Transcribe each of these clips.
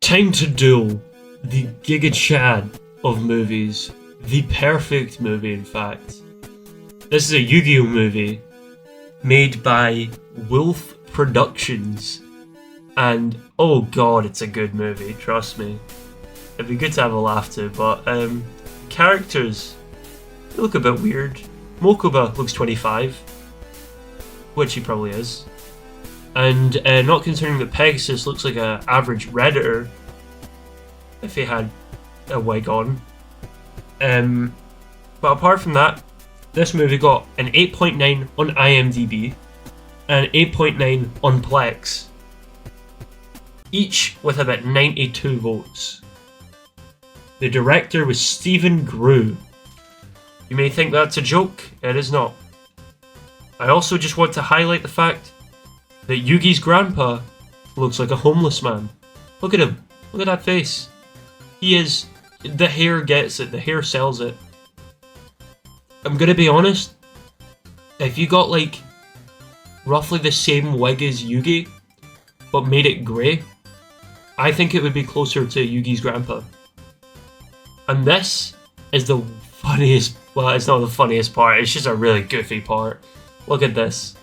Time to Duel, the Giga Chad of movies. The perfect movie, in fact. This is a Yu-Gi-Oh movie made by Wolf Productions. And, oh god, it's a good movie, trust me. It'd be good to have a laugh too, but, characters, they look a bit weird. Mokuba looks 25, which he probably is. And not considering that Pegasus looks like an average Redditor, if he had a wig on. But apart from that, this movie got an 8.9 on IMDb and an 8.9 on Plex, each with about 92 votes. The director was Stephen Grew. You may think that's a joke, it is not. I also just want to highlight the fact that Yugi's grandpa looks like a homeless man. Look at him, look at that face. He is, the hair gets it, the hair sells it. I'm gonna be honest, if you got like roughly the same wig as Yugi, but made it grey, I think it would be closer to Yugi's grandpa. And this is the funniest, well, it's not the funniest part, it's just a really goofy part. Look at this.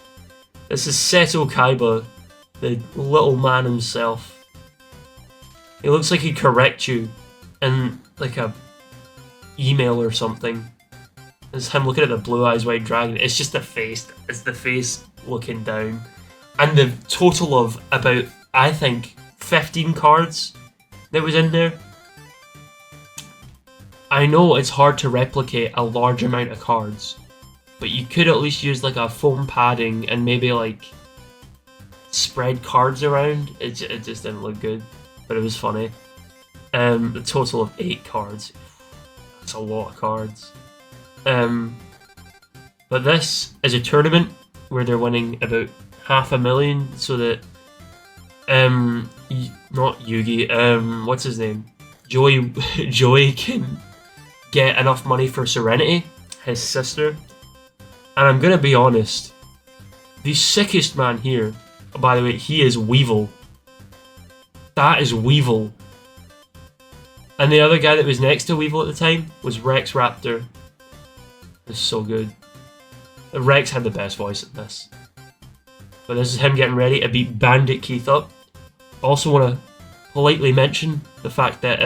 This is Seto Kaiba, the little man himself. He looks like he'd correct you in like a email or something. It's him looking at the blue eyes white dragon. It's just the face. It's the face looking down. And the total of about, I think, 15 cards that was in there. I know it's hard to replicate a large amount of cards, but you could at least use like a foam padding and maybe like spread cards around. It just didn't look good, but it was funny. The total of 8 cards. That's a lot of cards. But this is a tournament where they're winning about 500,000, so that not Yugi, what's his name? Joey can get enough money for Serenity, his sister. And I'm gonna be honest, the sickest man here, by the way, he is Weevil. That is Weevil. And the other guy that was next to Weevil at the time was Rex Raptor. It's so good. Rex had the best voice at this. But this is him getting ready to beat Bandit Keith up. Also want to politely mention the fact that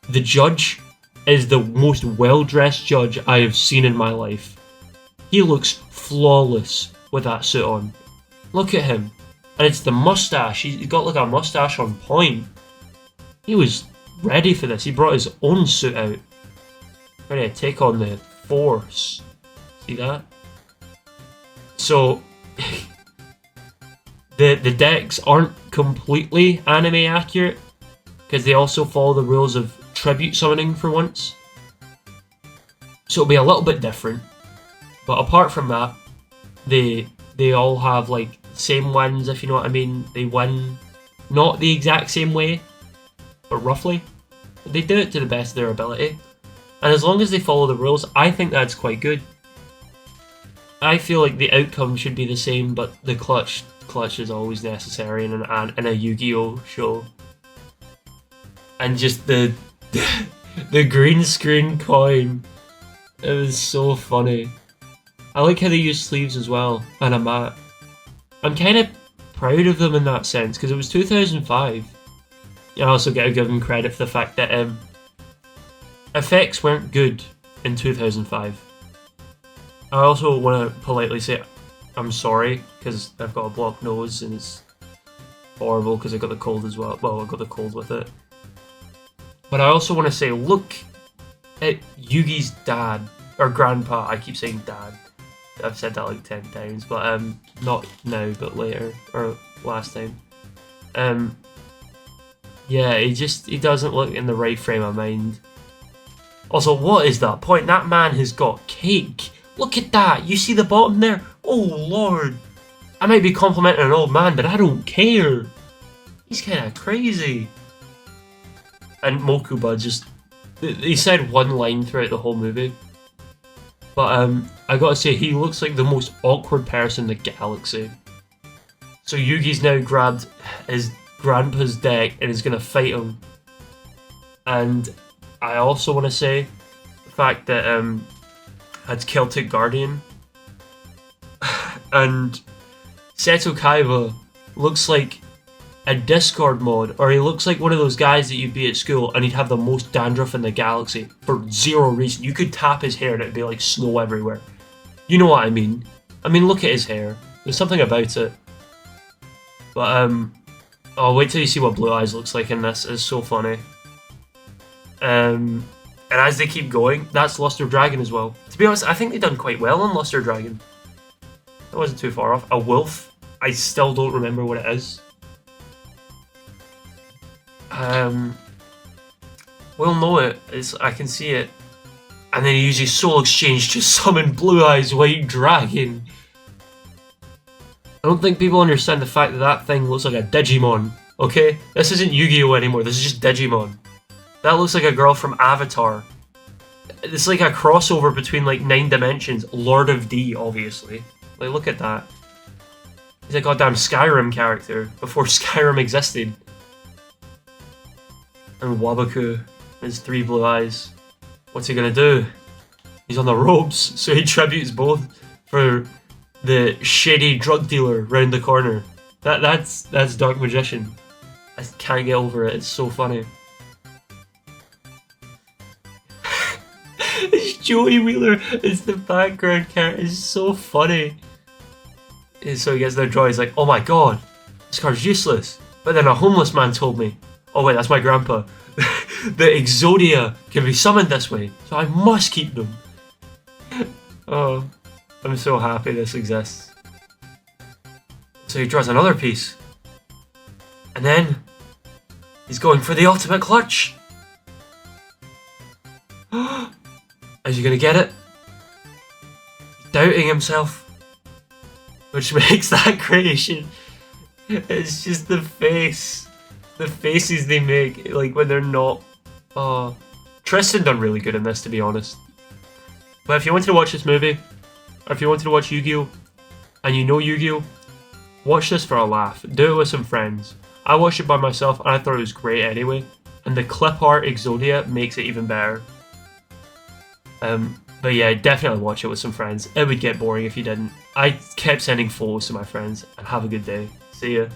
the judge is the most well-dressed judge I have seen in my life. He looks flawless with that suit on. Look at him. And it's the mustache. He's got like a mustache on point. He was ready for this. He brought his own suit out. Ready to take on the Force. See that? So, the decks aren't completely anime accurate, because they also follow the rules of tribute summoning for once. So it'll be a little bit different. But apart from that, they all have like same wins, if you know what I mean. They win not the exact same way, but roughly. They do it to the best of their ability. And as long as they follow the rules, I think that's quite good. I feel like the outcome should be the same, but the clutch is always necessary in a Yu-Gi-Oh show. And just the green screen coin, it was so funny. I like how they use sleeves as well, and a mat. I'm kind of proud of them in that sense, because it was 2005. I also gotta give them credit for the fact that effects weren't good in 2005. I also want to politely say I'm sorry, because I've got a blocked nose and it's horrible because I got the cold as well. Well, I got the cold with it. But I also want to say, look at Yugi's dad, or grandpa. I keep saying dad. I've said that like 10 times, but not now, but later, or last time. Yeah, he doesn't look in the right frame of mind. Also, what is that point? That man has got cake. Look at that. You see the bottom there? Oh, Lord. I might be complimenting an old man, but I don't care. He's kind of crazy. And Mokuba just... He said one line throughout the whole movie. But I gotta say, he looks like the most awkward person in the galaxy. So Yugi's now grabbed his Grandpa's deck and is going to fight him. And I also want to say the fact that had Celtic Guardian and Seto Kaiba looks like a Discord mod, or he looks like one of those guys that you'd be at school and he'd have the most dandruff in the galaxy for zero reason. You could tap his hair and it'd be like snow everywhere. You know what I mean? I mean, look at his hair. There's something about it. But, oh, wait till you see what Blue Eyes looks like in this. It's so funny. And as they keep going, that's Luster Dragon as well. To be honest, I think they've done quite well on Luster Dragon. That wasn't too far off. A wolf. I still don't remember what it is. We'll know it. I can see it. And then he uses Soul Exchange to summon Blue Eyes White Dragon. I don't think people understand the fact that that thing looks like a Digimon. Okay? This isn't Yu-Gi-Oh anymore. This is just Digimon. That looks like a girl from Avatar. It's like a crossover between like 9 dimensions. Lord of D, obviously. Like, look at that. He's a goddamn Skyrim character before Skyrim existed. And Wabaku has 3 blue eyes. What's he gonna do? He's on the ropes, so he tributes both for the shady drug dealer round the corner. That's Dark Magician. I can't get over it. It's so funny. It's Joey Wheeler. It's the background character. It's so funny. And so he gets their joy. He's like, oh my god, this card's useless. But then a homeless man told me, oh wait, that's my grandpa, the Exodia can be summoned this way, so I must keep them. Oh, I'm so happy this exists. So he draws another piece. And then he's going for the ultimate clutch. Is he gonna get it? Doubting himself. Which makes that creation. It's just the face. The faces they make, like when they're not. Oh, Tristan done really good in this, to be honest. But if you wanted to watch this movie, or if you wanted to watch Yu-Gi-Oh, and you know Yu-Gi-Oh, watch this for a laugh. Do it with some friends. I watched it by myself, and I thought it was great anyway. And the clip art Exodia makes it even better. But yeah, definitely watch it with some friends. It would get boring if you didn't. I kept sending photos to my friends, and have a good day. See ya.